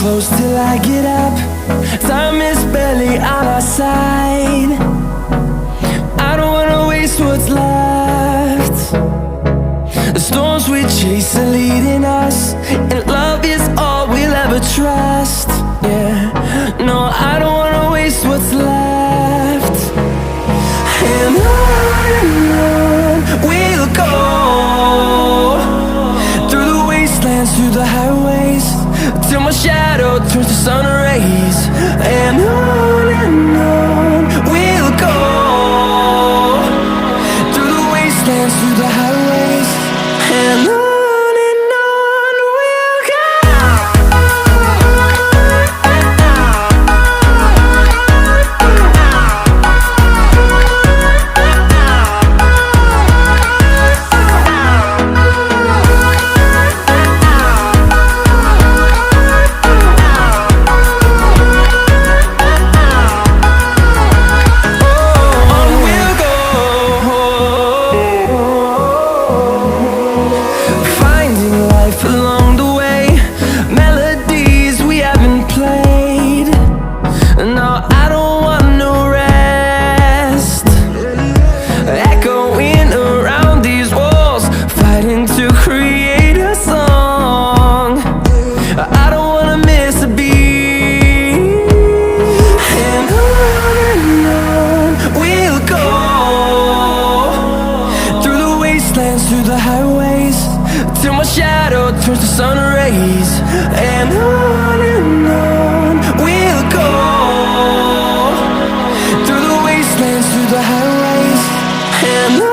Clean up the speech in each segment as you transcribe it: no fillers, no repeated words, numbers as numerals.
close till I get up. Time is barely on our side. I don't wanna waste what's left. The storms we chase are leading us, and love is all we'll ever trust. Yeah, no, I don't wanna waste what's left. And on we'll go, through the wastelands, through the highways, till my shadow turns to sun rays. And on we'll go, through the wastelands, through the highways, and on we'll go. Through the highways, till my shadow turns to sun rays. And on we'll go, through the wastelands, through the highways, and on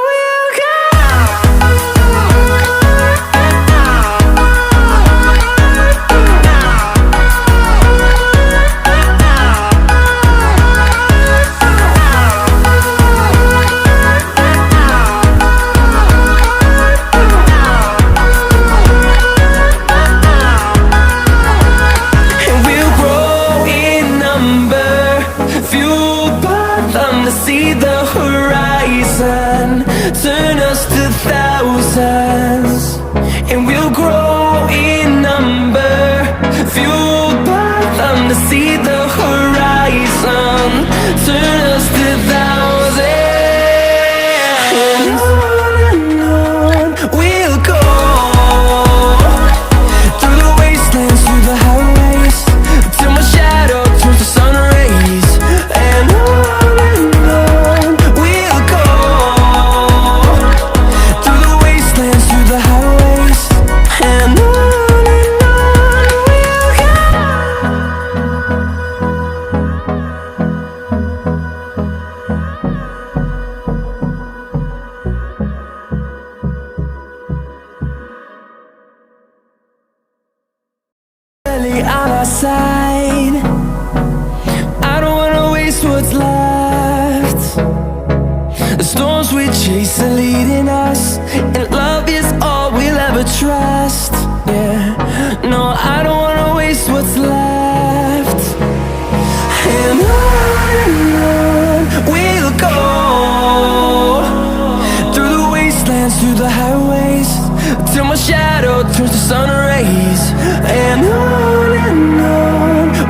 we'll go. See the horizon turn us to thousands, and we'll grow in number, fueled by them. To see the horizon turn us to thousands, and on we'll go, through the wastelands, through the highways, till my shadow turns to sun rays. And on our side, I don't wanna waste what's left. The storms we chase are leading us, and love is all we'll ever trust. Yeah, no, I don't wanna waste what's left. And on we'll go, through the wastelands, through the highways, till my shadow turns to sun rays. And on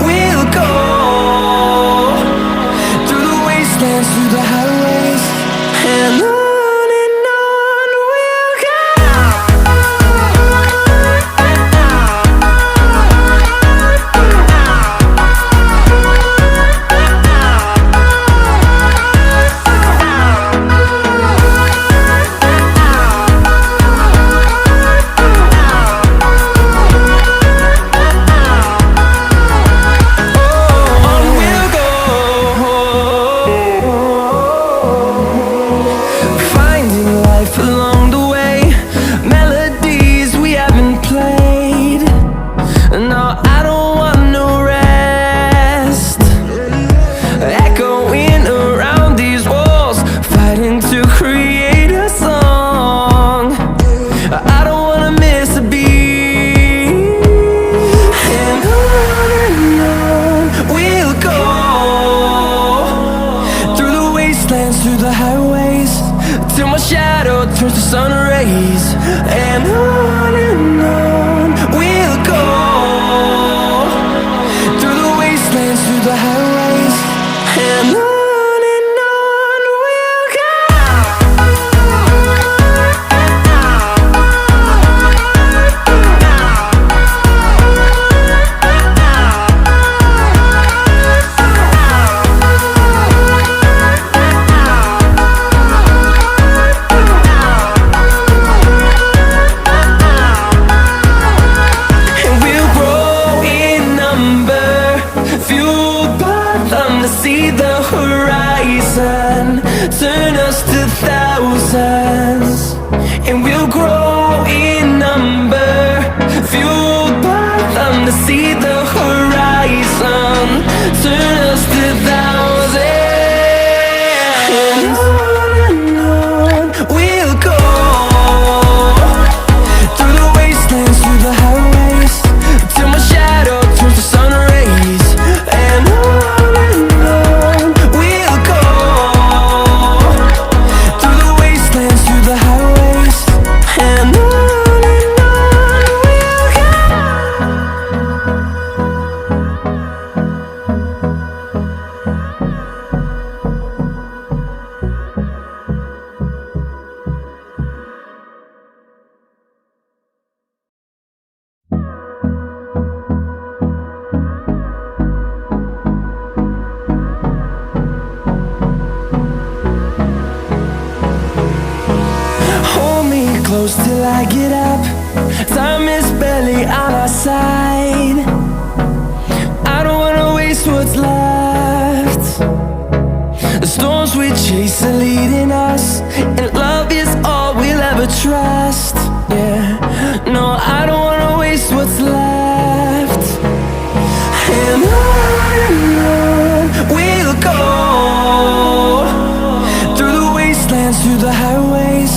we'll go, through the wastelands, through the highways, and on we'll go. turns to sun rays, and on we'll go. horizon, turn us to thousands, and we'll grow in number, fueled by them to see the horizon, turn us to thousands, and on we'll go, through the wastelands, through the highways, till my shadow turns to sun rays, and on we'll go, through the wastelands, through the highways, and on we'll go. Hold me close till I get up. Time is barely on our side. I don't wanna waste what's left. The storms we chase are leading us, and love is all we'll ever trust. Yeah, no, I don't wanna waste what's left. And on we'll go, through the wastelands, through the highways,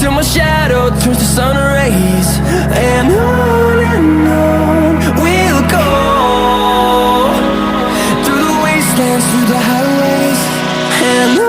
till my shadow turns to sun rays, and on we'll go, through the wastelands, through the highways, and on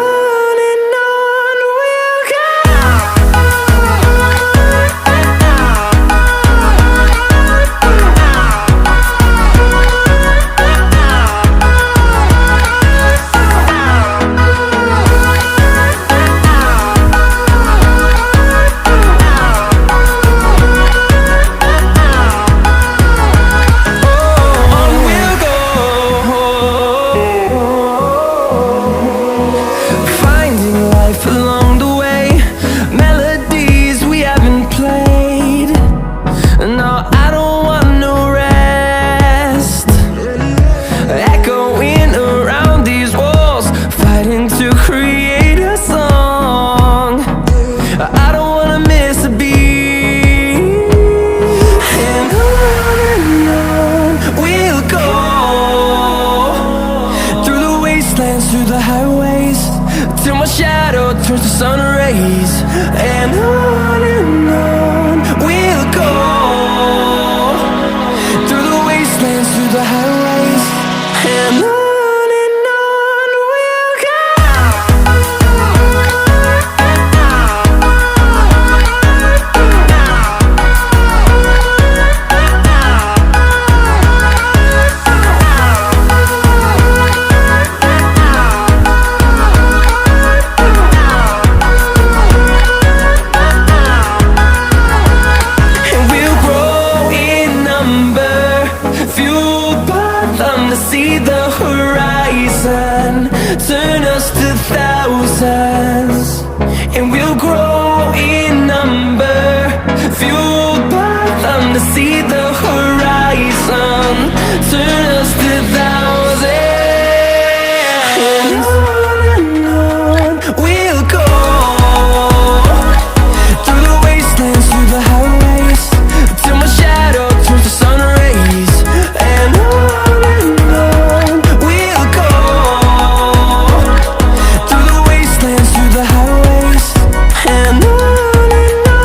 we'll go. Through the highways, till my shadow turns to sun rays, and on we'll go, through the wastelands, through the highways, and on we'll go. See the horizon, turn us to thousands, and we'll grow in number, fueled by them to see the horizon, turn us to thousands, and on we'll go, through the wastelands, through the highways, till my shadow turns to sun rays, and on we'll go, through the wastelands, through the highways, and on we'll go.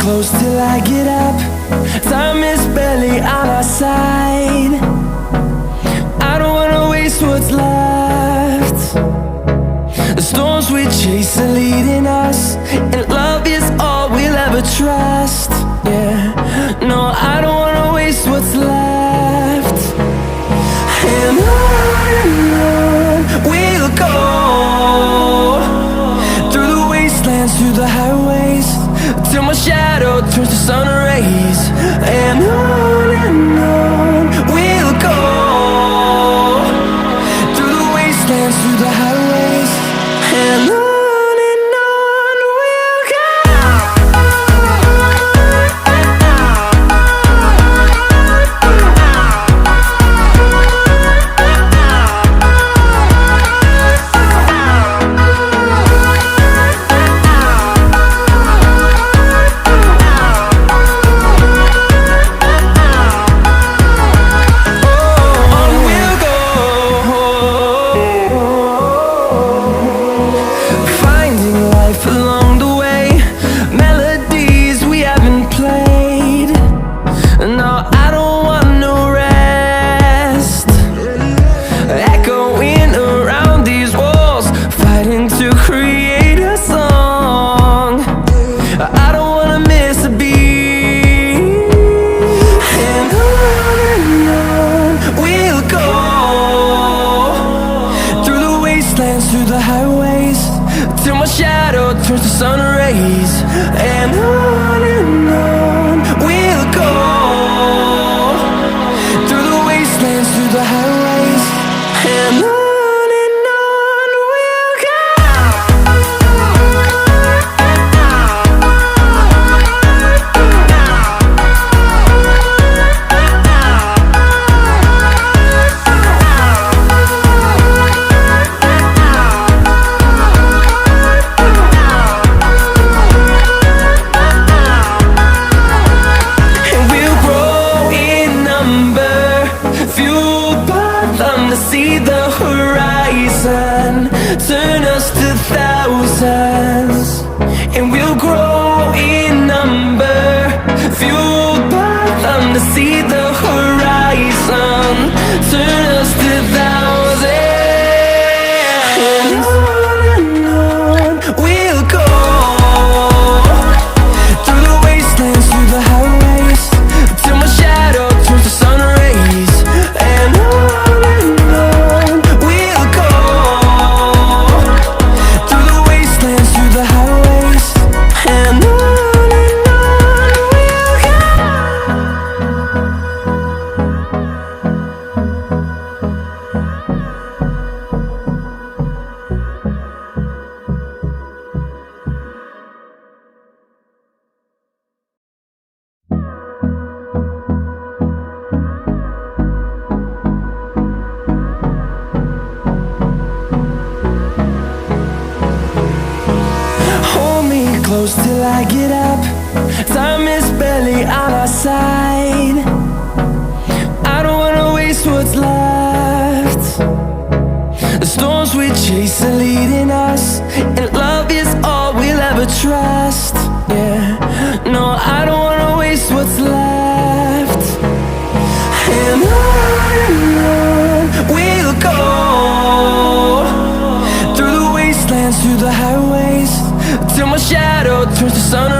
Close till I get up. Time is barely on our side. I don't wanna waste what's left. The storms we chase are leading us, and love is all we'll ever trust. Yeah, no, I don't wanna waste what's left. And on we'll go, through the wasteland, wastelands, through the highways, till my shadow turns to sun rays. And on we'll go, through the wastelands, through the highways, and on. Through the highways, till my shadow turns to sun rays. And on we'll go, through the wastelands, through the highways, and on. See the horizon turn us to thousands, and we'll grow in number, fueled by them. To see the horizon turn us to thousands, and on we'll go, through the wastelands, through the highways, till my shadow turns to sun rays. And on close till I get up. Time is barely on our side. I don't wanna waste what's left. The storms we chase are leading us, and love is all we'll ever trust. Yeah, no, I don't wanna waste what's left. And on we'll go, through the wastelands, through the highways, till my shadow turns to sun